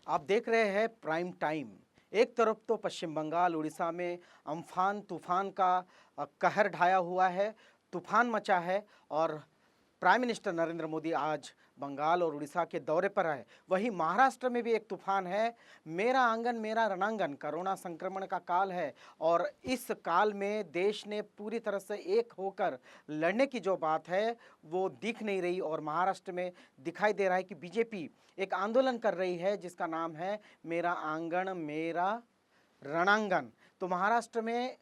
आप देख रहे हैं प्राइम टाइम। एक तरफ तो पश्चिम बंगाल उड़ीसा में अम्फान तूफान का कहर ढाया हुआ है, तूफान मचा है और प्राइम मिनिस्टर नरेंद्र मोदी आज बंगाल और उड़ीसा के दौरे पर है। वहीं महाराष्ट्र में भी एक तूफान है, मेरा आंगन मेरा रणांगन। कोरोना संक्रमण का काल है और इस काल में देश ने पूरी तरह से एक होकर लड़ने की जो बात है वो दिख नहीं रही और महाराष्ट्र में दिखाई दे रहा है कि बीजेपी एक आंदोलन कर रही है जिसका नाम है मेरा आंगन मेरा रणांगन। तो महाराष्ट्र में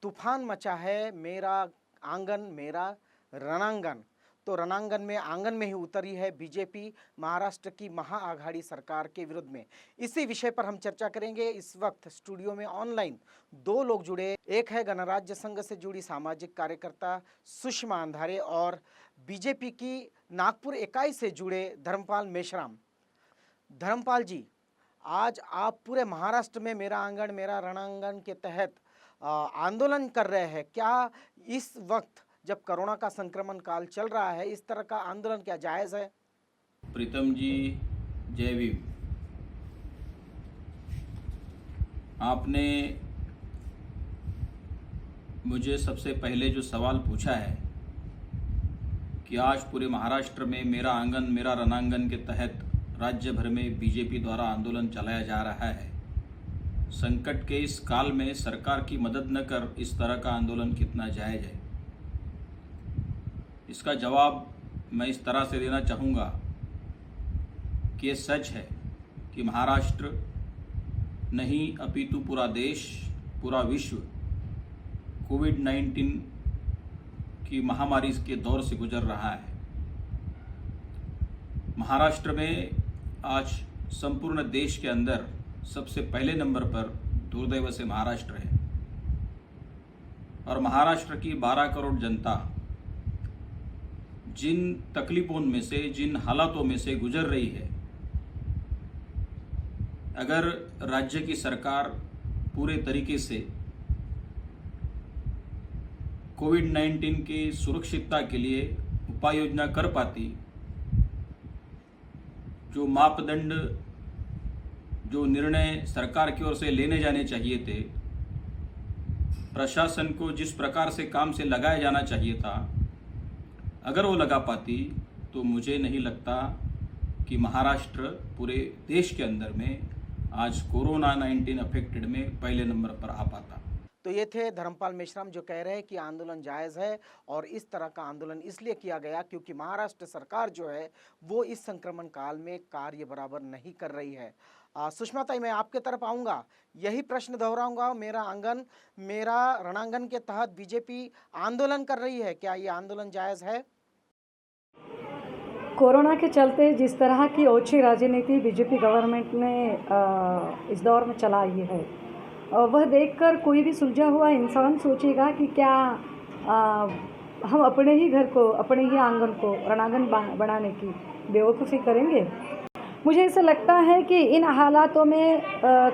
तूफान मचा है, मेरा आंगन मेरा रणांगन। तो रणांगन में आंगन में ही उतरी है बीजेपी महाराष्ट्र की महाआघाड़ी सरकार के विरुद्ध में। इसी विषय पर हम चर्चा करेंगे। इस वक्त स्टूडियो में ऑनलाइन दो लोग जुड़े, एक है गणराज्य संघ से जुड़ी सामाजिक कार्यकर्ता सुषमा अंधारे और बीजेपी की नागपुर इकाई से जुड़े धर्मपाल मेश्राम। धर्मपाल जी, आज आप पूरे महाराष्ट्र में मेरा आंगन मेरा रणांगन के तहत आंदोलन कर रहे हैं। क्या इस वक्त जब कोरोना का संक्रमण काल चल रहा है इस तरह का आंदोलन क्या जायज है? प्रीतम जी, जय भीम। आपने मुझे सबसे पहले जो सवाल पूछा है कि आज पूरे महाराष्ट्र में मेरा आंगन मेरा रणांगन के तहत राज्य भर में बीजेपी द्वारा आंदोलन चलाया जा रहा है, संकट के इस काल में सरकार की मदद न कर इस तरह का आंदोलन कितना जायज है, इसका जवाब मैं इस तरह से देना चाहूँगा कि ये सच है कि महाराष्ट्र नहीं अपितु पूरा देश, पूरा विश्व कोविड-19 की महामारी के दौर से गुजर रहा है। महाराष्ट्र में आज संपूर्ण देश के अंदर सबसे पहले नंबर पर दुर्दैव से महाराष्ट्र है और महाराष्ट्र की 12 करोड़ जनता जिन तकलीफों में से, जिन हालातों में से गुजर रही है, अगर राज्य की सरकार पूरे तरीके से कोविड-19 की सुरक्षितता के लिए उपाय योजना कर पाती, जो मापदंड, जो निर्णय सरकार की ओर से लेने जाने चाहिए थे, प्रशासन को जिस प्रकार से काम से लगाया जाना चाहिए था, अगर वो लगा पाती तो मुझे नहीं लगता कि महाराष्ट्र पूरे देश के अंदर में आज कोरोना 19 अफेक्टेड में पहले नंबर पर आ पाता। तो ये थे धर्मपाल मेश्राम जो कह रहे हैं कि आंदोलन जायज़ है और इस तरह का आंदोलन इसलिए किया गया क्योंकि महाराष्ट्र सरकार जो है वो इस संक्रमण काल में कार्य बराबर नहीं कर रही है। सुषमा ताई, मैं आपके तरफ आऊँगा, यही प्रश्न दोहराऊंगा। मेरा आंगन मेरा रणांगन के तहत बीजेपी आंदोलन कर रही है, क्या ये आंदोलन जायज़ है? कोरोना के चलते जिस तरह की ओछी राजनीति बीजेपी गवर्नमेंट ने इस दौर में चलाई है, वह देखकर कोई भी सुलझा हुआ इंसान सोचेगा कि क्या हम अपने ही घर को, अपने ही आंगन को रणांगन बनाने की बेवकूफ़ी करेंगे। मुझे ऐसा लगता है कि इन हालातों में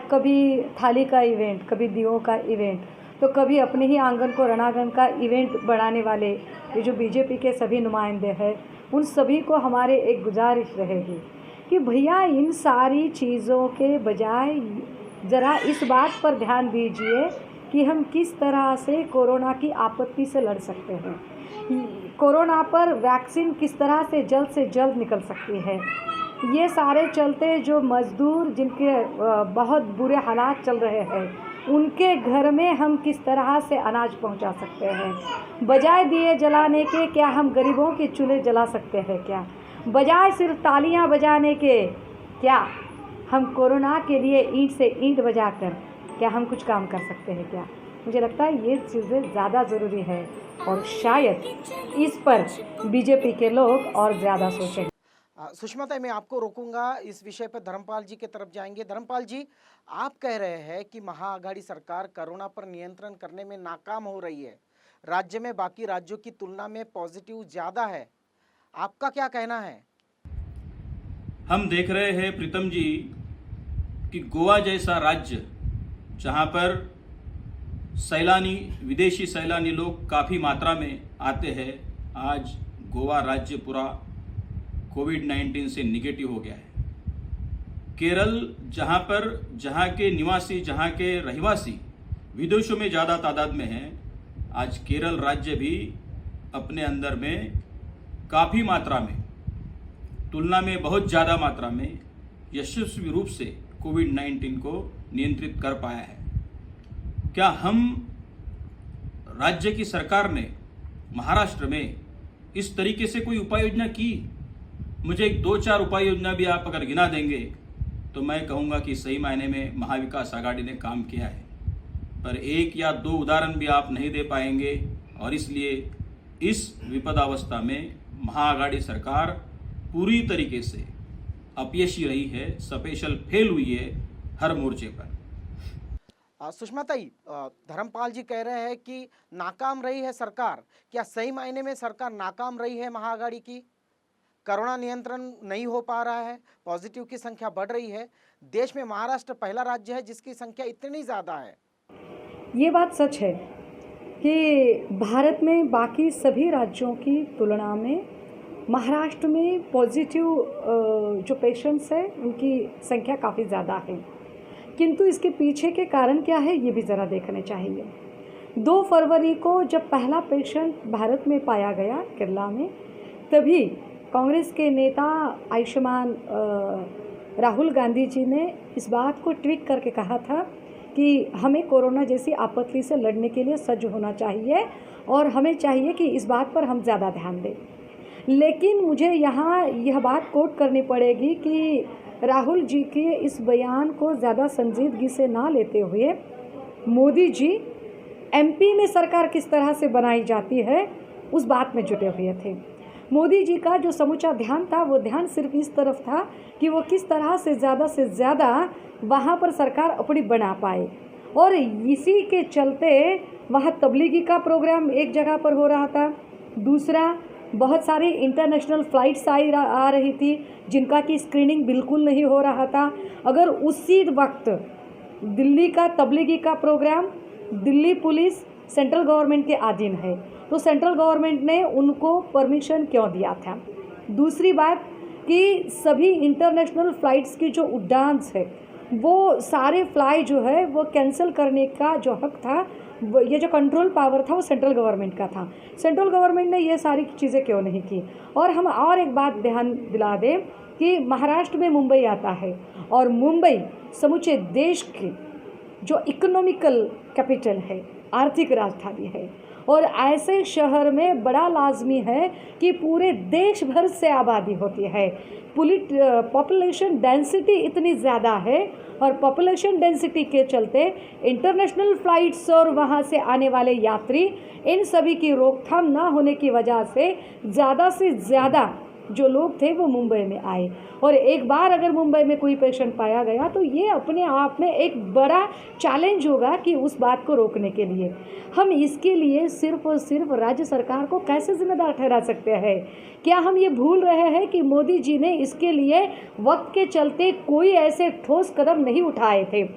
कभी थाली का इवेंट, कभी दीयों का इवेंट, तो कभी अपने ही आंगन को रणांगन का इवेंट बनाने वाले ये जो बीजेपी के सभी नुमाइंदे हैं, उन सभी को हमारे एक गुजारिश रहेगी कि भैया इन सारी चीज़ों के बजाय ज़रा इस बात पर ध्यान दीजिए कि हम किस तरह से कोरोना की आपत्ति से लड़ सकते हैं, कोरोना पर वैक्सीन किस तरह से जल्द निकल सकती है। ये सारे चलते जो मज़दूर जिनके बहुत बुरे हालात चल रहे हैं, उनके घर में हम किस तरह से अनाज पहुंचा सकते हैं। बजाय दिए जलाने के क्या हम गरीबों के चूल्हे जला सकते हैं? क्या बजाय सिर्फ तालियां बजाने के क्या हम कोरोना के लिए ईंट से ईंट बजाकर क्या हम कुछ काम कर सकते हैं? क्या मुझे लगता है ये चीज़ें ज़्यादा ज़रूरी है और शायद इस पर बीजेपी के लोग और ज़्यादा सोचेंगे। सुषमा ताई, मैं आपको रोकूंगा, इस विषय पर धर्मपाल जी की तरफ जाएंगे। धर्मपाल जी, आप कह रहे हैं कि महाआघाड़ी सरकार कोरोना पर नियंत्रण करने में नाकाम हो रही है, राज्य में बाकी राज्यों की तुलना में पॉजिटिव ज़्यादा है, आपका क्या कहना है? हम देख रहे हैं प्रीतम जी कि गोवा जैसा राज्य जहां पर सैलानी, विदेशी सैलानी लोग काफ़ी मात्रा में आते हैं, आज गोवा राज्य पूरा कोविड-19 से निगेटिव हो गया है। केरल जहाँ के निवासी, जहाँ के रहवासी विदेशों में ज़्यादा तादाद में हैं, आज केरल राज्य भी अपने अंदर में काफ़ी मात्रा में, तुलना में बहुत ज़्यादा मात्रा में यशस्वी रूप से कोविड-19 को नियंत्रित कर पाया है। क्या हम राज्य की सरकार ने महाराष्ट्र में इस तरीके से कोई उपाय योजना की? मुझे एक 2-4 उपाय योजना भी आप अगर गिना देंगे तो मैं कहूँगा कि सही मायने में महाविकास आघाड़ी ने काम किया है, पर 1 या 2 उदाहरण भी आप नहीं दे पाएंगे। और इसलिए इस विपदावस्था में महाआघाड़ी सरकार पूरी तरीके से अपयशी रही है, सपेशल फेल हुई है हर मोर्चे पर। सुषमा ताई, धर्मपाल जी कह रहे हैं कि नाकाम रही है सरकार। क्या सही मायने में सरकार नाकाम रही है महाआघाड़ी की? कोरोना नियंत्रण नहीं हो पा रहा है, पॉजिटिव की संख्या बढ़ रही है। देश में महाराष्ट्र पहला राज्य है जिसकी संख्या इतनी ज़्यादा है। ये बात सच है कि भारत में बाकी सभी राज्यों की तुलना में महाराष्ट्र में पॉजिटिव जो पेशेंट्स हैं उनकी संख्या काफ़ी ज़्यादा है। किंतु इसके पीछे के कारण क्या है ये भी ज़रा देखने चाहिए। 2 फरवरी को जब पहला पेशेंट भारत में पाया गया केरला में, तभी कांग्रेस के नेता आयुष्मान राहुल गांधी जी ने इस बात को ट्वीट करके कहा था कि हमें कोरोना जैसी आपत्ति से लड़ने के लिए सज्ज होना चाहिए और हमें चाहिए कि इस बात पर हम ज़्यादा ध्यान दें। लेकिन मुझे यहाँ यह बात कोट करनी पड़ेगी कि राहुल जी के इस बयान को ज़्यादा संजीदगी से ना लेते हुए मोदी जी एमपी में सरकार किस तरह से बनाई जाती है उस बात में जुटे हुए थे। मोदी जी का जो समूचा ध्यान था वो ध्यान सिर्फ इस तरफ था कि वो किस तरह से ज़्यादा वहाँ पर सरकार अपनी बना पाए। और इसी के चलते वहाँ तबलीगी का प्रोग्राम एक जगह पर हो रहा था, दूसरा बहुत सारी इंटरनेशनल फ़्लाइट्स आ रही थी जिनका कि स्क्रीनिंग बिल्कुल नहीं हो रहा था। अगर उसी वक्त दिल्ली का तबलीगी का program Delhi police central government के अधीन है तो सेंट्रल गवर्नमेंट ने उनको परमिशन क्यों दिया था? दूसरी बात कि सभी इंटरनेशनल फ़्लाइट्स की जो उड़ान है वो सारे फ्लाई जो है वो कैंसिल करने का जो हक था, ये जो कंट्रोल पावर था वो सेंट्रल गवर्नमेंट का था। सेंट्रल गवर्नमेंट ने ये सारी चीज़ें क्यों नहीं की? और हम और एक बात ध्यान दिला दें कि महाराष्ट्र में मुंबई आता है और मुंबई समूचे देश की जो इकोनॉमिकल कैपिटल है, आर्थिक राजधानी है, और ऐसे शहर में बड़ा लाजमी है कि पूरे देश भर से आबादी होती है। पॉपुलेशन डेंसिटी इतनी ज़्यादा है और पॉपुलेशन डेंसिटी के चलते इंटरनेशनल फ़्लाइट्स और वहाँ से आने वाले यात्री इन सभी की रोकथाम ना होने की वजह से ज़्यादा जो लोग थे वो मुंबई में आए। और एक बार अगर मुंबई में कोई पेशेंट पाया गया तो ये अपने आप में एक बड़ा चैलेंज होगा कि उस बात को रोकने के लिए हम इसके लिए सिर्फ और सिर्फ राज्य सरकार को कैसे जिम्मेदार ठहरा सकते हैं? क्या हम ये भूल रहे हैं कि मोदी जी ने इसके लिए वक्त के चलते कोई ऐसे ठोस कदम नहीं उठाए थे?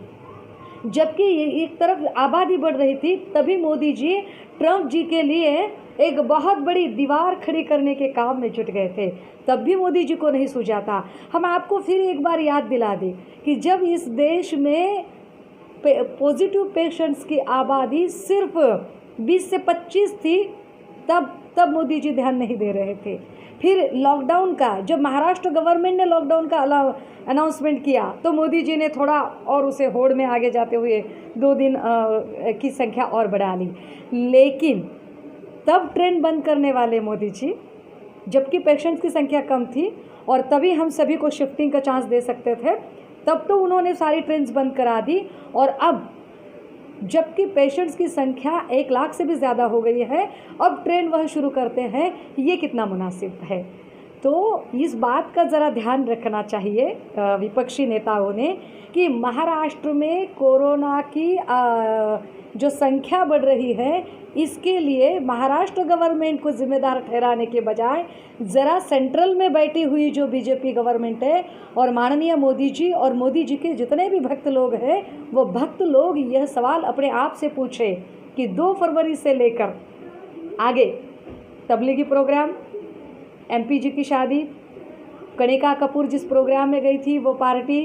जबकि एक तरफ आबादी बढ़ रही थी तभी मोदी जी ट्रंप जी के लिए एक बहुत बड़ी दीवार खड़ी करने के काम में जुट गए थे, तब भी मोदी जी को नहीं सूझा था। हम आपको फिर एक बार याद दिला दें कि जब इस देश में पॉजिटिव पेशेंट्स की आबादी सिर्फ 20 से 25 थी तब मोदी जी ध्यान नहीं दे रहे थे। फिर लॉकडाउन का जब महाराष्ट्र गवर्नमेंट ने लॉकडाउन का अनाउंसमेंट किया तो मोदी जी ने थोड़ा और उसे होड़ में आगे जाते हुए 2 दिन की संख्या और बढ़ा ली। लेकिन तब ट्रेन बंद करने वाले मोदी जी, जबकि पेशेंट्स की संख्या कम थी और तभी हम सभी को शिफ्टिंग का चांस दे सकते थे, तब तो उन्होंने सारी ट्रेन्स बंद करा दी। और अब जबकि पेशेंट्स की संख्या 1 लाख से भी ज़्यादा हो गई है, अब ट्रेन वह शुरू करते हैं, ये कितना मुनासिब है? तो इस बात का ज़रा ध्यान रखना चाहिए विपक्षी नेताओं ने कि महाराष्ट्र में कोरोना की जो संख्या बढ़ रही है इसके लिए महाराष्ट्र गवर्नमेंट को जिम्मेदार ठहराने के बजाय ज़रा सेंट्रल में बैठी हुई जो बीजेपी गवर्नमेंट है और माननीय मोदी जी और मोदी जी के जितने भी भक्त लोग हैं वो भक्त लोग यह सवाल अपने आप से पूछे कि 2 फरवरी से लेकर आगे तबलीगी प्रोग्राम, एमपी जी की शादी, कनिका कपूर जिस प्रोग्राम में गई थी वो पार्टी,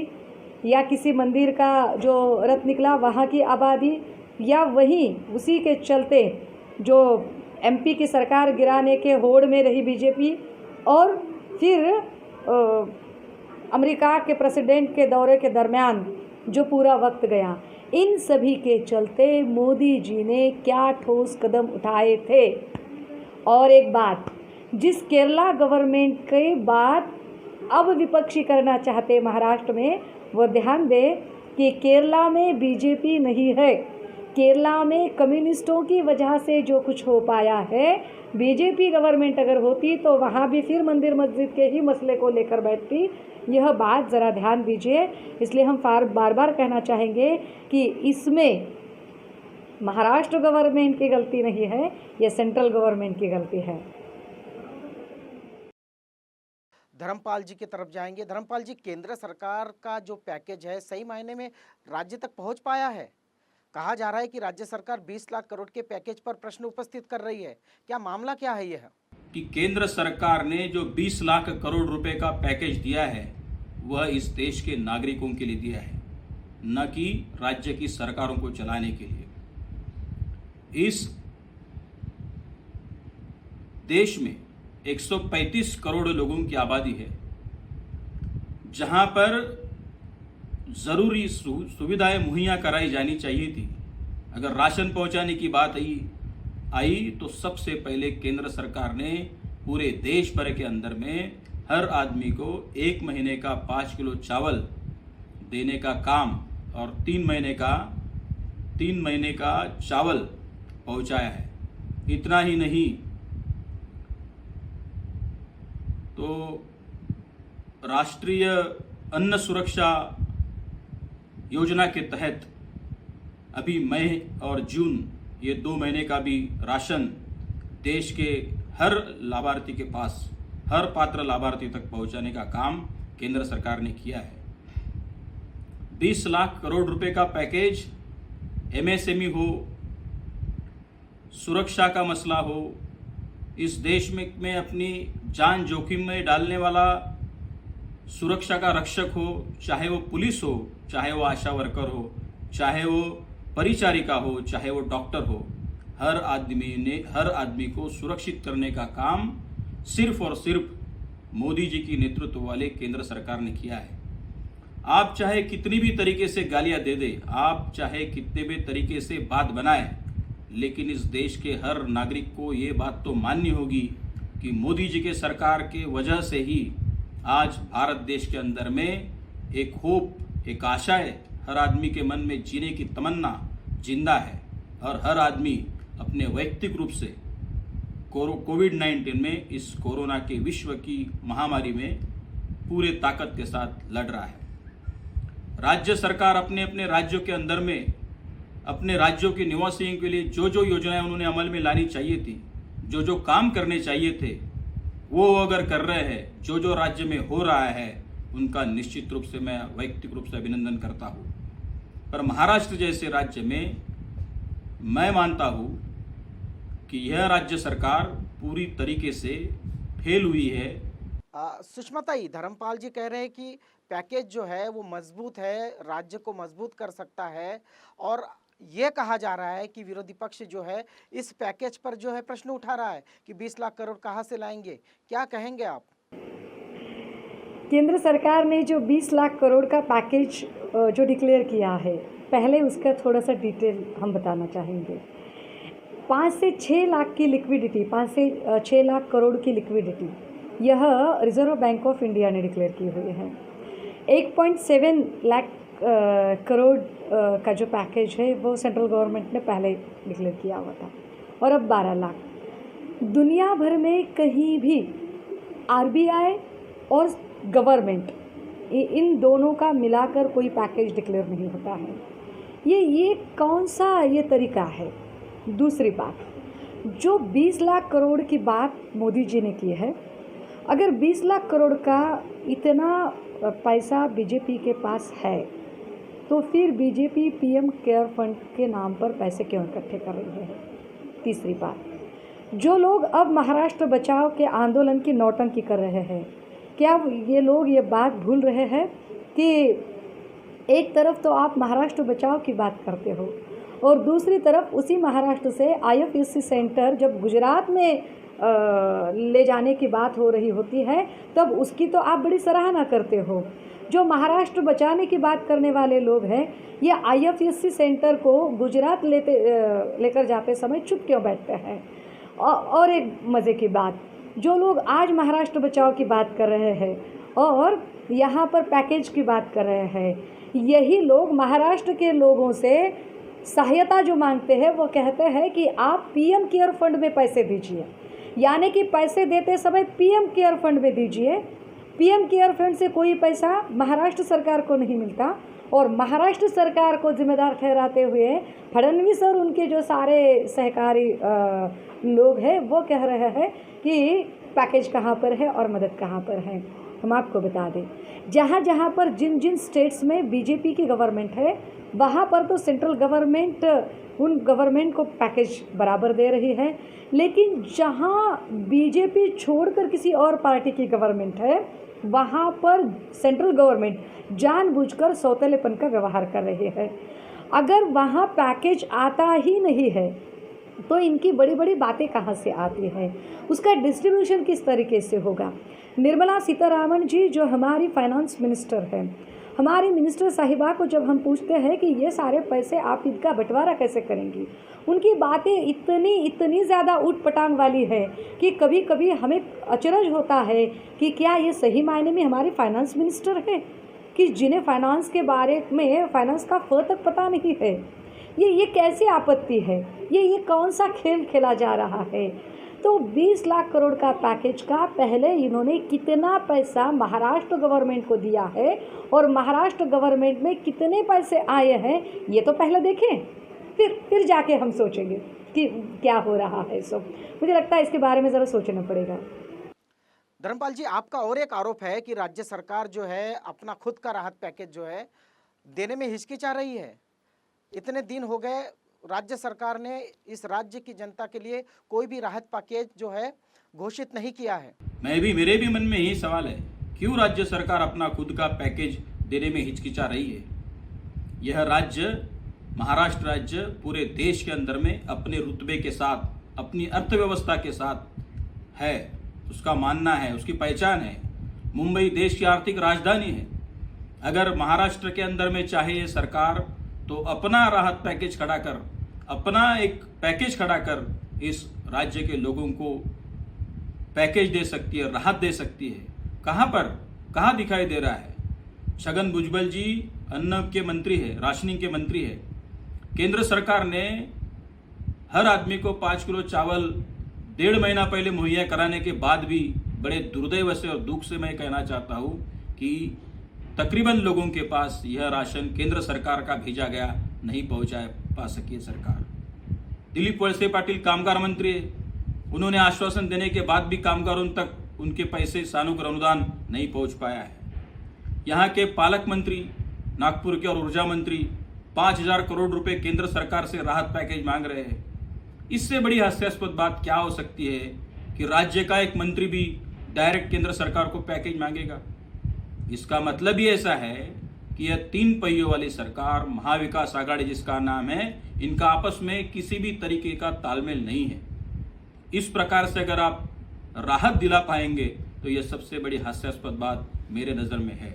या किसी मंदिर का जो रथ निकला वहाँ की आबादी, या वहीं उसी के चलते जो एमपी की सरकार गिराने के होड़ में रही बीजेपी, और फिर अमेरिका के प्रेसिडेंट के दौरे के दरमियान जो पूरा वक्त गया, इन सभी के चलते मोदी जी ने क्या ठोस कदम उठाए थे। और एक बात, जिस केरला गवर्नमेंट के बाद अब विपक्षी करना चाहते महाराष्ट्र में, वो ध्यान दे कि केरला में बीजेपी नहीं है, केरला में कम्युनिस्टों की वजह से जो कुछ हो पाया है। बीजेपी गवर्नमेंट अगर होती तो वहाँ भी फिर मंदिर मस्जिद के ही मसले को लेकर बैठती। यह बात ज़रा ध्यान दीजिए। इसलिए हम बार बार कहना चाहेंगे कि इसमें महाराष्ट्र गवर्नमेंट की गलती नहीं है, यह सेंट्रल गवर्नमेंट की गलती है। धर्मपाल जी की तरफ जाएंगे। धर्मपाल जी, केंद्र सरकार का जो पैकेज है सही मायने में राज्य तक पहुंच पाया है? कहा जा रहा है कि राज्य सरकार 20 लाख करोड़ के पैकेज पर प्रश्न उपस्थित कर रही है, क्या मामला क्या है यह? कि केंद्र सरकार ने जो 20 लाख करोड़ रुपए का पैकेज दिया है वह इस देश के नागरिकों के लिए दिया है, न कि राज्य की सरकारों को चलाने के लिए। इस देश में 135 करोड़ लोगों की आबादी है, जहां पर जरूरी सुविधाएं मुहैया कराई जानी चाहिए थी। अगर राशन पहुंचाने की बात आई तो सबसे पहले केंद्र सरकार ने पूरे देश भर के अंदर में हर आदमी को 1 महीने का 5 किलो चावल देने का काम और 3 महीने का चावल पहुंचाया है। इतना ही नहीं तो राष्ट्रीय अन्न सुरक्षा योजना के तहत अभी मई और जून, ये 2 महीने का भी राशन देश के हर लाभार्थी के पास, हर पात्र लाभार्थी तक पहुंचाने का काम केंद्र सरकार ने किया है। 20 लाख करोड़ रुपए का पैकेज एमएसएमई हो, सुरक्षा का मसला हो, इस देश में अपनी जान जोखिम में डालने वाला सुरक्षा का रक्षक हो, चाहे वो पुलिस हो, चाहे वो आशा वर्कर हो, चाहे वो परिचारिका हो, चाहे वो डॉक्टर हो, हर आदमी को सुरक्षित करने का काम सिर्फ और सिर्फ मोदी जी की नेतृत्व वाले केंद्र सरकार ने किया है। आप चाहे कितनी भी तरीके से गालियां दे दे, आप चाहे कितने भी तरीके से बात बनाए, लेकिन इस देश के हर नागरिक को ये बात तो माननी होगी कि मोदी जी के सरकार के वजह से ही आज भारत देश के अंदर में एक होप, एक आशा है, हर आदमी के मन में जीने की तमन्ना जिंदा है और हर आदमी अपने वैयक्तिक रूप से कोविड-19 में, इस कोरोना के विश्व की महामारी में पूरे ताकत के साथ लड़ रहा है। राज्य सरकार अपने अपने राज्यों के अंदर में अपने राज्यों के निवासियों के लिए जो जो योजनाएं उन्होंने अमल में लानी चाहिए थी, जो जो काम करने चाहिए थे, वो अगर कर रहे हैं, जो जो राज्य में हो रहा है, उनका निश्चित रूप से मैं वैयक्तिक रूप से अभिनंदन करता हूँ। पर महाराष्ट्र जैसे राज्य में मैं मानता हूँ कि यह राज्य सरकार पूरी तरीके से फेल हुई है। सुषमाताई, धर्मपाल जी कह रहे हैं कि पैकेज जो है वो मजबूत है, राज्य को मजबूत कर सकता है, और ये कहा जा रहा है कि विरोधी पक्ष जो है इस पैकेज पर जो है प्रश्न उठा रहा है कि 20 लाख करोड़ कहाँ से लाएंगे, क्या कहेंगे आप? केंद्र सरकार ने जो 20 लाख करोड़ का पैकेज जो डिक्लेयर किया है, पहले उसका थोड़ा सा डिटेल हम बताना चाहेंगे। 5 से 6 लाख की लिक्विडिटी, 5 से 6 लाख करोड़ की लिक्विडिटी, यह रिजर्व बैंक ऑफ इंडिया ने डिक्लेयर की हुई है। 1.7 लाख करोड़ का जो पैकेज है वो सेंट्रल गवर्नमेंट ने पहले डिक्लेयर किया हुआ था, और अब 12 लाख। दुनिया भर में कहीं भी आरबीआई और गवर्नमेंट, इन दोनों का मिलाकर कोई पैकेज डिक्लेयर नहीं होता है। ये कौन सा ये तरीका है? दूसरी बात, जो 20 लाख करोड़ की बात मोदी जी ने की है, अगर 20 लाख करोड़ का इतना पैसा बीजेपी के पास है तो फिर बीजेपी पीएम केयर फंड के नाम पर पैसे क्यों इकट्ठे कर रही है? तीसरी बात, जो लोग अब महाराष्ट्र बचाओ के आंदोलन की नौटंकी कर रहे हैं, क्या ये लोग ये बात भूल रहे हैं कि एक तरफ तो आप महाराष्ट्र बचाओ की बात करते हो और दूसरी तरफ उसी महाराष्ट्र से IFSC सेंटर जब गुजरात में ले जाने की बात हो रही होती है तब उसकी तो आप बड़ी सराहना करते हो। जो महाराष्ट्र बचाने की बात करने वाले लोग हैं ये IFSC सेंटर को गुजरात लेकर जाते समय चुप क्यों बैठते हैं। और एक मज़े की बात, जो लोग आज महाराष्ट्र बचाओ की बात कर रहे हैं और यहाँ पर पैकेज की बात कर रहे हैं, यही लोग महाराष्ट्र के लोगों से सहायता जो मांगते हैं वो कहते हैं कि आप PM केयर फंड में पैसे दीजिए, यानी कि पैसे देते समय PM केयर फंड में दीजिए। PM केयर फंड से कोई पैसा महाराष्ट्र सरकार को नहीं मिलता और महाराष्ट्र सरकार को जिम्मेदार ठहराते हुए फडणवीस और उनके जो सारे सहकारी लोग हैं वो कह रहे हैं कि पैकेज कहाँ पर है और मदद कहाँ पर है। हम आपको बता दें, जहाँ जहाँ पर जिन जिन स्टेट्स में BJP की गवर्नमेंट है वहाँ पर तो सेंट्रल गवर्नमेंट उन गवर्नमेंट को पैकेज बराबर दे रही है, लेकिन जहाँ BJP छोड़कर किसी और पार्टी की गवर्नमेंट है वहाँ पर सेंट्रल गवर्नमेंट जानबूझकर सौतेलेपन का व्यवहार कर रही है। अगर वहाँ पैकेज आता ही नहीं है तो इनकी बड़ी बड़ी बातें कहाँ से आती है, उसका डिस्ट्रीब्यूशन किस तरीके से होगा। निर्मला सीतारामन जी जो हमारी फाइनेंस मिनिस्टर हैं, हमारी मिनिस्टर साहिबा को जब हम पूछते हैं कि ये सारे पैसे आप इनका बंटवारा कैसे करेंगी, उनकी बातें इतनी ज़्यादा ऊट-पटांग वाली है कि कभी कभी हमें अचरज होता है कि क्या ये सही मायने में हमारी फाइनेंस मिनिस्टर है कि जिन्हें फाइनेंस के बारे में फाइनेंस का फ तक पता नहीं है। ये कैसी आपत्ति है, ये कौन सा खेल खेला जा रहा है। तो 20 लाख करोड़ का पैकेज का पहले इन्होंने कितना पैसा महाराष्ट्र गवर्नमेंट को दिया है और महाराष्ट्र गवर्नमेंट में कितने पैसे आए हैं ये तो पहले देखें, फिर जाके हम सोचेंगे कि क्या हो रहा है। सब मुझे लगता है इसके बारे में ज़रा सोचना पड़ेगा। धर्मपाल जी, आपका और एक आरोप है कि राज्य सरकार जो है अपना खुद का राहत पैकेज जो है देने में हिचकिचा रही है। इतने दिन हो गए राज्य सरकार ने इस राज्य की जनता के लिए कोई भी राहत पैकेज जो है घोषित नहीं किया है। मेरे भी मन में यही सवाल है, क्यों राज्य सरकार अपना खुद का पैकेज देने में हिचकिचा रही है। यह राज्य, महाराष्ट्र राज्य, पूरे देश के अंदर में अपने रुतबे के साथ, अपनी अर्थव्यवस्था के साथ है, उसका मानना है, उसकी पहचान है। मुंबई देश की आर्थिक राजधानी है। अगर महाराष्ट्र के अंदर में चाहे ये सरकार तो अपना राहत पैकेज खड़ा कर, अपना एक पैकेज खड़ा कर इस राज्य के लोगों को पैकेज दे सकती है, राहत दे सकती है। कहाँ दिखाई दे रहा है। छगन भुजबल जी अन्न के मंत्री है, राशनिंग के मंत्री है। केंद्र सरकार ने हर आदमी को 5 किलो चावल 1.5 महीना पहले मुहैया कराने के बाद भी बड़े दुर्दैव से और दुख से मैं कहना चाहता हूं कि तकरीबन लोगों के पास यह राशन केंद्र सरकार का भेजा गया नहीं पा सकी है सरकार। दिलीप वळसे पाटील कामगार मंत्री है, उन्होंने आश्वासन देने के बाद भी कामगारों तक उनके पैसे सानुग्रह अनुदान नहीं पहुंच पाया है। यहाँ के पालक मंत्री नागपुर के और ऊर्जा मंत्री 5,000 करोड़ रुपए केंद्र सरकार से राहत पैकेज मांग रहे हैं। इससे बड़ी हास्यास्पद बात क्या हो सकती है कि राज्य का एक मंत्री भी डायरेक्ट केंद्र सरकार को पैकेज मांगेगा। इसका मतलब ही ऐसा है कि यह 3 पहियों वाली सरकार, महाविकास आघाड़ी जिसका नाम है, इनका आपस में किसी भी तरीके का तालमेल नहीं है। इस प्रकार से अगर आप राहत दिला पाएंगे तो यह सबसे बड़ी हास्यास्पद बात मेरे नज़र में है।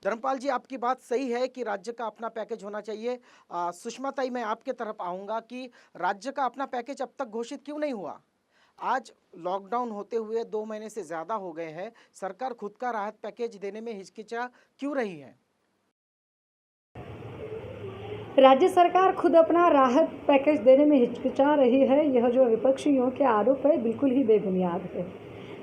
धर्मपाल जी, आपकी बात सही है कि राज्य का अपना पैकेज होना चाहिए। सुषमा ताई, मैं आपके तरफ आऊँगा कि राज्य का अपना पैकेज अब तक घोषित क्यों नहीं हुआ। आज लॉकडाउन होते हुए 2 महीने से ज़्यादा हो गए हैं, सरकार खुद का राहत पैकेज देने में हिचकिचा क्यों रही है। राज्य सरकार खुद अपना राहत पैकेज देने में हिचकिचा रही है, यह जो विपक्षियों के आरोप है बिल्कुल ही बेबुनियाद है।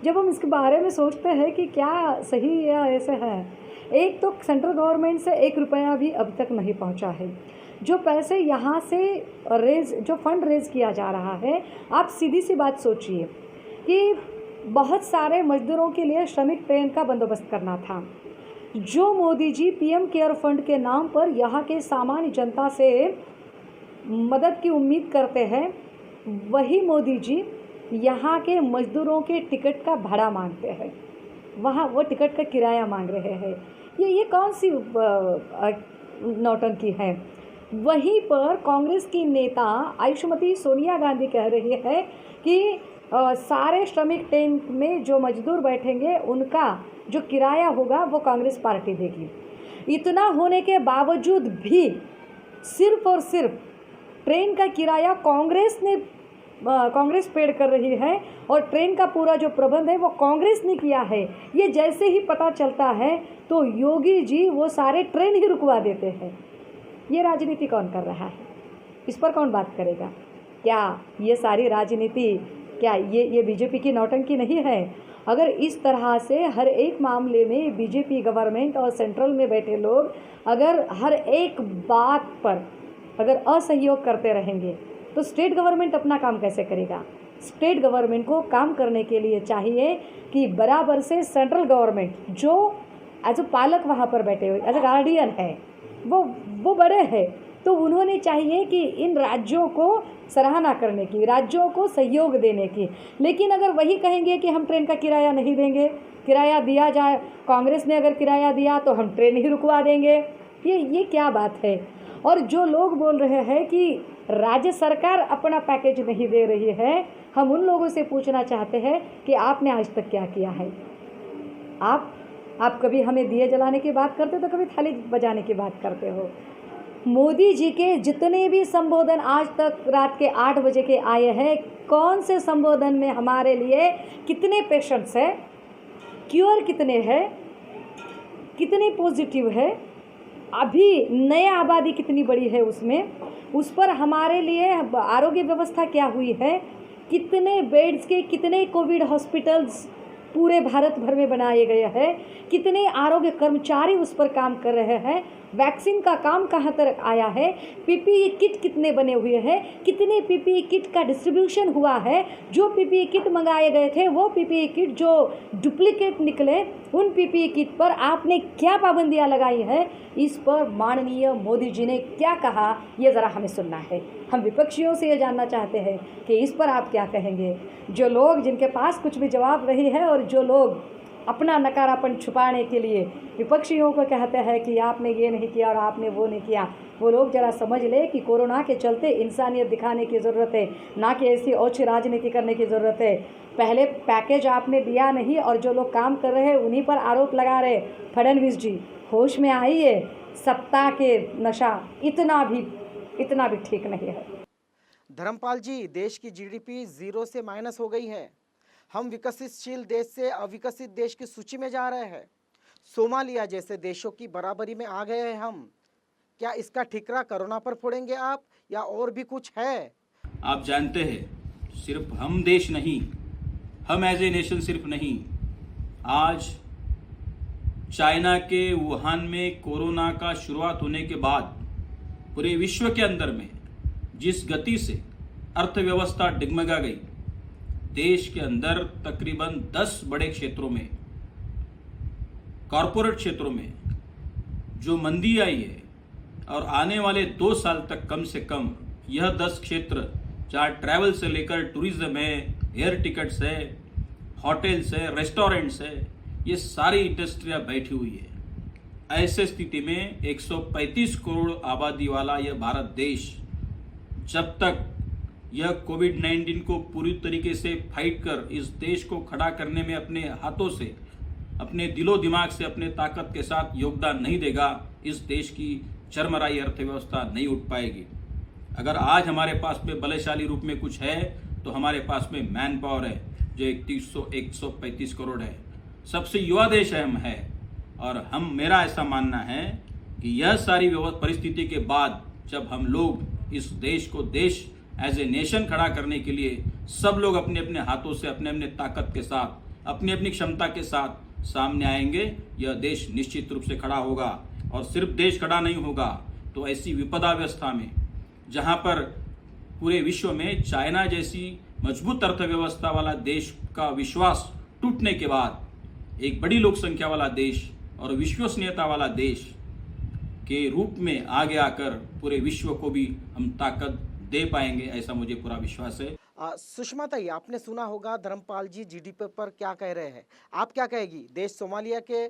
जब हम इसके बारे में सोचते हैं कि क्या सही या ऐसे है, एक तो सेंट्रल गवर्नमेंट से 1 रुपया भी अब तक नहीं पहुंचा है। जो पैसे यहाँ से जो फंड रेज किया जा रहा है, आप सीधी सी बात सोचिए कि बहुत सारे मजदूरों के लिए श्रमिक ट्रेन का बंदोबस्त करना था। जो Modi ji PM care fund के नाम पर यहाँ के सामान्य जनता से मदद की उम्मीद करते हैं, वही मोदी जी यहाँ के मजदूरों के टिकट का भाड़ा मांगते हैं, वहाँ वो टिकट का किराया मांग रहे हैं। ये कौन सी नौटंकी है। वहीं पर कांग्रेस की नेता आयुष्मती सोनिया गांधी कह रही है कि सारे श्रमिक टेंट में जो मजदूर बैठेंगे उनका जो किराया होगा वो कांग्रेस पार्टी देगी। इतना होने के बावजूद भी सिर्फ और सिर्फ ट्रेन का किराया कांग्रेस पेड कर रही है और ट्रेन का पूरा जो प्रबंध है वो कांग्रेस ने किया है। ये जैसे ही पता चलता है तो योगी जी वो सारे ट्रेन ही रुकवा देते हैं। ये राजनीति कौन कर रहा है, इस पर कौन बात करेगा। क्या ये सारी राजनीति, क्या ये बीजेपी की नौटंकी नहीं है। अगर इस तरह से हर एक मामले में बीजेपी गवर्नमेंट और सेंट्रल में बैठे लोग अगर हर एक बात पर अगर असहयोग करते रहेंगे तो स्टेट गवर्नमेंट अपना काम कैसे करेगा। स्टेट गवर्नमेंट को काम करने के लिए चाहिए कि बराबर से सेंट्रल गवर्नमेंट जो एज अ पालक वहाँ पर बैठे हुए एज अ गार्डियन है वो बड़े हैं, तो उन्होंने चाहिए कि इन राज्यों को सराहना करने की, राज्यों को सहयोग देने की। लेकिन अगर वही कहेंगे कि हम ट्रेन का किराया नहीं देंगे, किराया दिया जाए, कांग्रेस ने अगर किराया दिया तो हम ट्रेन ही रुकवा देंगे, ये क्या बात है। और जो लोग बोल रहे हैं कि राज्य सरकार अपना पैकेज नहीं दे रही है, हम उन लोगों से पूछना चाहते हैं कि आपने आज तक क्या किया है। आप कभी हमें दिए जलाने की बात करते हो तो कभी थाली बजाने की बात करते हो। मोदी जी के जितने भी संबोधन आज तक रात के 8 बजे के आए हैं, कौन से संबोधन में हमारे लिए कितने पेशेंट्स है, क्योर कितने हैं, कितने पॉजिटिव है, अभी नया आबादी कितनी बड़ी है उसमें, उस पर हमारे लिए आरोग्य व्यवस्था क्या हुई है, कितने बेड्स के कितने कोविड हॉस्पिटल्स पूरे भारत भर में बनाए गए हैं, कितने आरोग्य कर्मचारी उस पर काम कर रहे हैं, वैक्सीन का काम कहाँ तक आया है, पीपीई किट कितने बने हुए हैं, कितने पीपीई किट का डिस्ट्रीब्यूशन हुआ है, जो पीपीई किट मंगाए गए थे वो पीपीई किट जो डुप्लीकेट निकले उन पीपीई किट पर आपने क्या पाबंदियां लगाई हैं, इस पर माननीय मोदी जी ने क्या कहा ये ज़रा हमें सुनना है। हम विपक्षियों से ये जानना चाहते हैं कि इस पर आप क्या कहेंगे। जो लोग जिनके पास कुछ भी जवाब नहीं है और जो लोग अपना नकारापन छुपाने के लिए विपक्षियों को कहते हैं कि आपने ये नहीं किया और आपने वो नहीं किया, वो लोग जरा समझ ले कि कोरोना के चलते इंसानियत दिखाने की ज़रूरत है, ना कि ऐसी ओछी राजनीति करने की ज़रूरत है। पहले पैकेज आपने दिया नहीं और जो लोग काम कर रहे हैं उन्हीं पर आरोप लगा रहे। फडणवीस जी होश में आइए, सत्ता के नशा इतना भी ठीक नहीं है। धर्मपाल जी, देश की जीडीपी 0 से माइनस हो गई है। हम विकसनशील देश से अविकसित देश की सूची में जा रहे हैं। सोमालिया जैसे देशों की बराबरी में आ गए हैं हम। क्या इसका ठिकरा कोरोना पर फोड़ेंगे आप, या और भी कुछ है? आप जानते हैं सिर्फ हम देश नहीं, हम एज ए नेशन सिर्फ नहीं, आज चाइना के वुहान में कोरोना का शुरुआत होने के बाद पूरे विश्व के अंदर में जिस गति से अर्थव्यवस्था डिगमगा गई, देश के अंदर तकरीबन 10 बड़े क्षेत्रों में, कॉरपोरेट क्षेत्रों में जो मंदी आई है और आने वाले 2 साल तक कम से कम यह 10 क्षेत्र, जहाँ ट्रैवल से लेकर टूरिज्म है, एयर टिकट्स है, होटल्स है, रेस्टोरेंट्स है, ये सारी इंडस्ट्रियाँ बैठी हुई है। ऐसे स्थिति में 135 करोड़ आबादी वाला यह भारत देश जब तक यह कोविड-19 को पूरी तरीके से फाइट कर इस देश को खड़ा करने में अपने हाथों से, अपने दिलो दिमाग से, अपने ताकत के साथ योगदान नहीं देगा, इस देश की चरमराई अर्थव्यवस्था नहीं उठ पाएगी। अगर आज हमारे पास में बलशाली रूप में कुछ है तो हमारे पास में मैन पावर है जो 135 करोड़ है। सबसे युवा देश हम है और मेरा ऐसा मानना है कि यह सारी परिस्थिति के बाद जब हम लोग इस देश को देश एज ए नेशन खड़ा करने के लिए सब लोग अपने अपने हाथों से, अपने अपने ताकत के साथ, अपनी अपनी क्षमता के साथ सामने आएंगे, यह देश निश्चित रूप से खड़ा होगा। और सिर्फ देश खड़ा नहीं होगा तो ऐसी विपदावस्था में जहां पर पूरे विश्व में चाइना जैसी मजबूत अर्थव्यवस्था वाला देश का विश्वास टूटने के बाद एक बड़ी लोक संख्या वाला देश और विश्वसनीयता वाला देश के रूप में आगे आकर पूरे विश्व को भी हम ताकत दे पाएंगे, ऐसा मुझे पूरा विश्वास है। सुषमा ताई, आपने सुना होगा धर्मपाल जी जीडीपी पर क्या कह रहे हैं, आप क्या कहेगी? देश सोमालिया के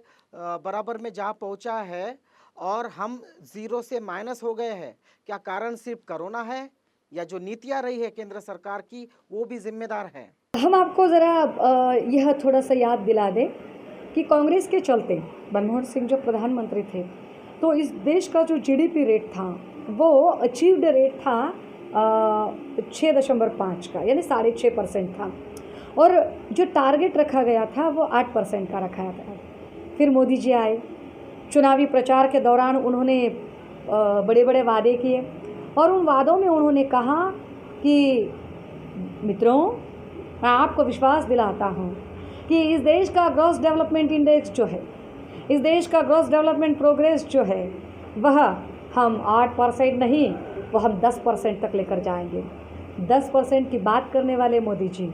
बराबर में जा पहुंचा है और हम जीरो से माइनस हो गए हैं। क्या कारण सिर्फ कोरोना है या जो नीतियां रही है केंद्र सरकार की वो भी जिम्मेदार है? हम आपको ज़रा यह थोड़ा सा याद दिला दें कि कांग्रेस के चलते मनमोहन सिंह जो प्रधानमंत्री थे, तो इस देश का जो जीडीपी रेट था वो अचीव्ड रेट था 6.5 का, यानी 6.5% था, और जो टारगेट रखा गया था वो 8% का रखा था। फिर मोदी जी आए, चुनावी प्रचार के दौरान उन्होंने बड़े बड़े वादे किए और उन वादों में उन्होंने कहा कि मित्रों, मैं आपको विश्वास दिलाता हूँ कि इस देश का ग्रॉस डेवलपमेंट इंडेक्स जो है, इस देश का ग्रॉस डेवलपमेंट प्रोग्रेस जो है, वह हम 8% नहीं, वो हम 10% तक लेकर जाएंगे। 10% की बात करने वाले मोदी जी,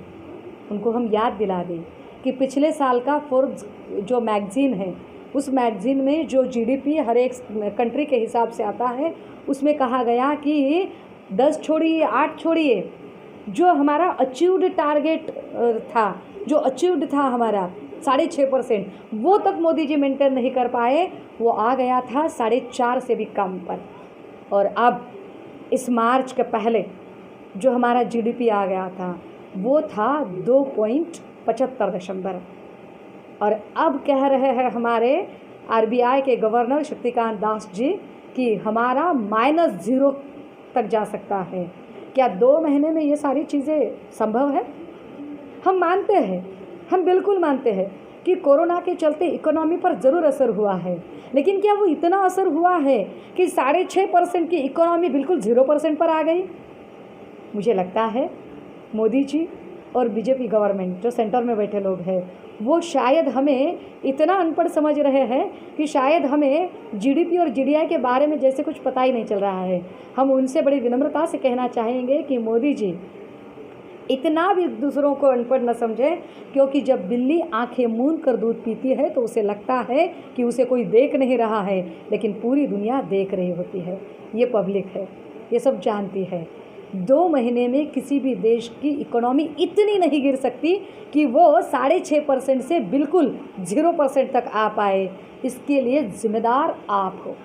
उनको हम याद दिला दें कि पिछले साल का फोर्ब्स जो मैगज़ीन है, उस मैगज़ीन में जो जीडीपी हर एक कंट्री के हिसाब से आता है, उसमें कहा गया कि 10 छोड़िए 8 छोड़िए, जो हमारा अचीव्ड टारगेट था, जो अचीव्ड था हमारा 6.5%, वो तक मोदी जी मेंटेन नहीं कर पाए, वो आ गया था 4.5 से भी कम पर। और अब इस मार्च के पहले जो हमारा जीडीपी आ गया था वो था 2.75 दिसंबर, और अब कह रहे हैं हमारे आरबीआई के गवर्नर शक्तिकांत दास जी कि हमारा -0 तक जा सकता है। क्या 2 महीने में ये सारी चीज़ें संभव है? हम मानते हैं, हम बिल्कुल मानते हैं कि कोरोना के चलते इकोनॉमी पर ज़रूर असर हुआ है, लेकिन क्या वो इतना असर हुआ है कि 6.5% की इकोनॉमी बिल्कुल 0% पर आ गई? मुझे लगता है मोदी जी और बीजेपी गवर्नमेंट जो सेंटर में बैठे लोग हैं, वो शायद हमें इतना अनपढ़ समझ रहे हैं कि शायद हमें जीडीपी और जीडीआई के बारे में जैसे कुछ पता ही नहीं चल रहा है। हम उनसे बड़ी विनम्रता से कहना चाहेंगे कि मोदी जी इतना भी दूसरों को अनपढ़ न समझें, क्योंकि जब बिल्ली आंखें मूंद कर दूध पीती है तो उसे लगता है कि उसे कोई देख नहीं रहा है, लेकिन पूरी दुनिया देख रही होती है। ये पब्लिक है, ये सब जानती है। 2 महीने में किसी भी देश की इकोनॉमी इतनी नहीं गिर सकती कि वो 6.5% से बिल्कुल 0% तक आ पाए। इसके लिए जिम्मेदार आप हो,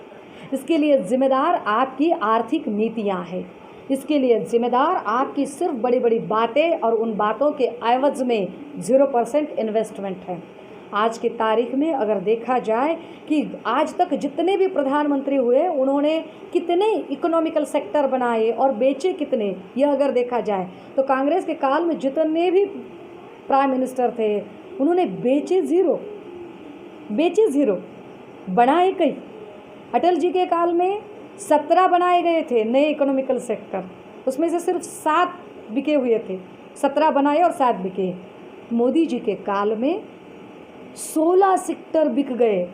इसके लिए जिम्मेदार आपकी आर्थिक नीतियाँ हैं, इसके लिए जिम्मेदार आपकी सिर्फ बड़ी बड़ी बातें और उन बातों के एवज में 0% इन्वेस्टमेंट है। आज की तारीख में अगर देखा जाए कि आज तक जितने भी प्रधानमंत्री हुए, उन्होंने कितने इकोनॉमिकल सेक्टर बनाए और बेचे कितने, यह अगर देखा जाए तो कांग्रेस के काल में जितने भी प्राइम मिनिस्टर थे, उन्होंने बेचे ज़ीरो, बनाए कई। अटल जी के काल में 17 बनाए गए थे नए इकोनॉमिकल सेक्टर, उसमें से सिर्फ 7 बिके हुए थे। 17 बनाए और 7 बिके। मोदी जी के काल में 16 सेक्टर बिक गए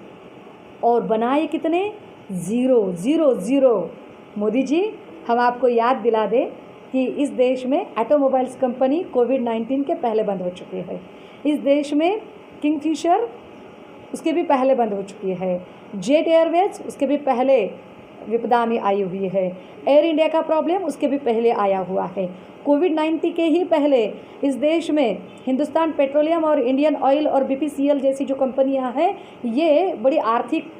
और बनाए कितने? ज़ीरो। मोदी जी, हम आपको याद दिला दें कि इस देश में ऑटोमोबाइल्स कंपनी कोविड-19 के पहले बंद हो चुकी है। इस देश में किंगफिशर उसके भी पहले बंद हो चुकी है। जेट एयरवेज उसके भी पहले विपदा में आई हुई है। एयर इंडिया का प्रॉब्लम उसके भी पहले आया हुआ है। कोविड-19 के ही पहले इस देश में हिंदुस्तान पेट्रोलियम और इंडियन ऑयल और बीपीसीएल जैसी जो कंपनियां हैं, ये बड़ी आर्थिक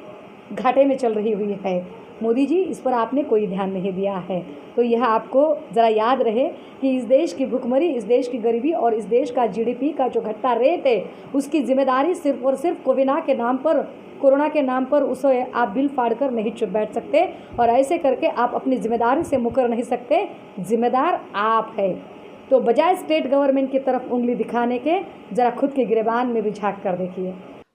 घाटे में चल रही हुई है। मोदी जी, इस पर आपने कोई ध्यान नहीं दिया है। तो यह आपको ज़रा याद रहे कि इस देश की भुखमरी, इस देश की गरीबी और इस देश का जीडीपी का जो घटता रेट है, उसकी जिम्मेदारी सिर्फ और सिर्फ कोरोना के नाम पर उसे आप बिल फाड़ कर नहीं चुप बैठ सकते, और ऐसे करके आप अपनी जिम्मेदारी से मुकर नहीं सकते। जिम्मेदार आप है। तो बजाय स्टेट गवर्नमेंट की तरफ उंगली दिखाने के, ज़रा खुद के गिरेबान में भी झांक कर देखिए।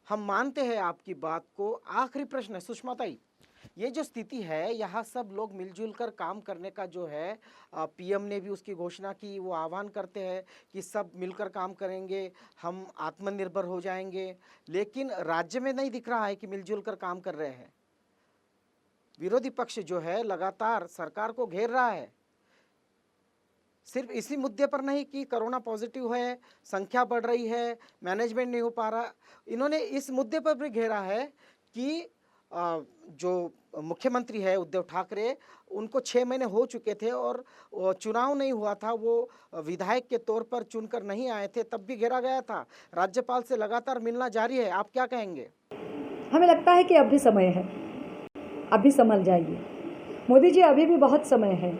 हम मानते हैं आपकी बात को। आखिरी प्रश्न है सुषमा ताई, ये जो स्थिति है, यहाँ सब लोग मिलजुल कर काम करने का जो है, पीएम ने भी उसकी घोषणा की, वो आह्वान करते हैं कि सब मिलकर काम करेंगे, हम आत्मनिर्भर हो जाएंगे, लेकिन राज्य में नहीं दिख रहा है कि मिलजुल कर काम कर रहे हैं। विरोधी पक्ष जो है लगातार सरकार को घेर रहा है, सिर्फ इसी मुद्दे पर नहीं कि कोरोना पॉजिटिव है, संख्या बढ़ रही है, मैनेजमेंट नहीं हो पा रहा, इन्होंने इस मुद्दे पर भी घेरा है कि जो मुख्यमंत्री है उद्धव ठाकरे, उनको 6 महीने हो चुके थे और चुनाव नहीं हुआ था, वो विधायक के तौर पर चुनकर नहीं आए थे, तब भी घेरा गया था। राज्यपाल से लगातार मिलना जारी है, आप क्या कहेंगे? हमें लगता है कि अब भी समय है, अभी संभल जाइए मोदी जी, अभी भी बहुत समय है,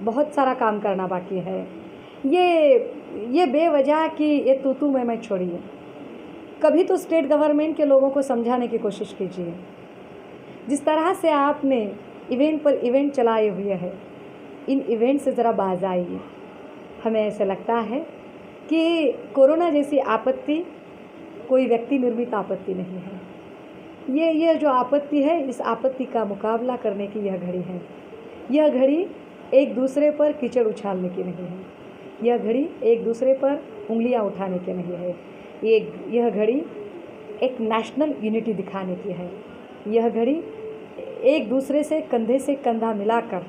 बहुत सारा काम करना बाकी है। ये बेवजह कि ये तू मैं छोड़िए, कभी तो स्टेट गवर्नमेंट के लोगों को समझाने की कोशिश कीजिए। जिस तरह से आपने इवेंट पर इवेंट चलाए हुए हैं, इन इवेंट से ज़रा बाज आइए। हमें ऐसा लगता है कि कोरोना जैसी आपत्ति कोई व्यक्ति निर्मित आपत्ति नहीं है। ये जो आपत्ति है, इस आपत्ति का मुकाबला करने की यह घड़ी है। यह घड़ी एक दूसरे पर कीचड़ उछालने की नहीं है, यह घड़ी एक दूसरे पर उंगलियां उठाने की नहीं है, यह घड़ी एक नेशनल यूनिटी दिखाने की है। यह घड़ी एक दूसरे से कंधा मिलाकर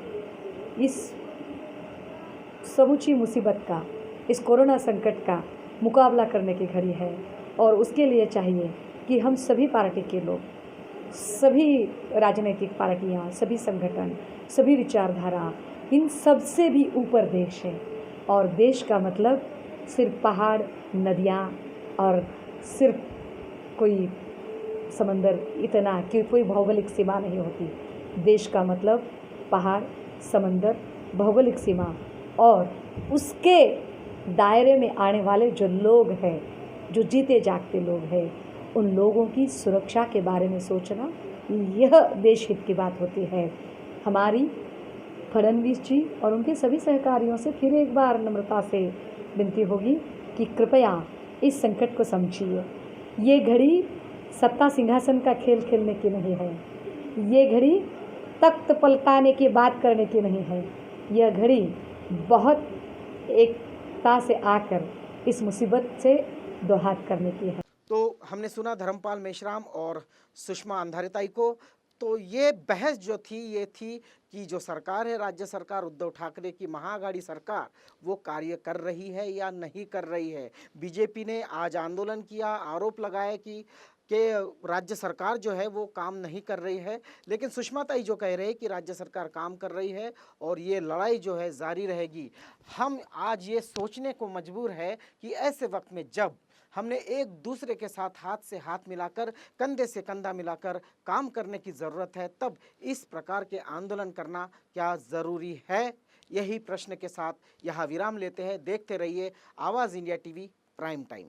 इस समूची मुसीबत का, इस कोरोना संकट का मुकाबला करने की घड़ी है। और उसके लिए चाहिए कि हम सभी पार्टी के लोग, सभी राजनीतिक पार्टियां, सभी संगठन, सभी विचारधारा, इन सब से भी ऊपर देश है। और देश का मतलब सिर्फ पहाड़, नदियां और सिर्फ कोई समंदर, इतना कि कोई भौगोलिक सीमा नहीं होती। देश का मतलब पहाड़, समंदर, भौगोलिक सीमा और उसके दायरे में आने वाले जो लोग हैं, जो जीते जागते लोग हैं, उन लोगों की सुरक्षा के बारे में सोचना, यह देश हित की बात होती है। हमारी फडणवीस जी और उनके सभी सहकारियों से फिर एक बार नम्रता से विनती होगी कि कृपया इस संकट को समझिए। ये घड़ी सत्ता सिंहासन का खेल खेलने की नहीं है, ये घड़ी तख्त पलटाने की बात करने की नहीं है, यह घड़ी बहुत एकता से आकर इस मुसीबत से दो हाथ करने की है। तो हमने सुना धर्मपाल मेश्राम और सुषमा अंधारिताई को। तो ये बहस जो थी, ये थी कि जो सरकार है, राज्य सरकार उद्धव ठाकरे की महाआघाड़ी सरकार, वो कार्य कर रही है या नहीं कर रही है। बीजेपी ने आज आंदोलन किया, आरोप लगाया कि राज्य सरकार जो है वो काम नहीं कर रही है, लेकिन सुषमा ताई जो कह रहे हैं कि राज्य सरकार काम कर रही है और ये लड़ाई जो है जारी रहेगी। हम आज ये सोचने को मजबूर है कि ऐसे वक्त में जब हमने एक दूसरे के साथ हाथ से हाथ मिलाकर, कंधे से कंधा मिलाकर काम करने की ज़रूरत है, तब इस प्रकार के आंदोलन करना क्या ज़रूरी है? यही प्रश्न के साथ यहाँ विराम लेते हैं। देखते रहिए आवाज़ इंडिया टीवी प्राइम टाइम।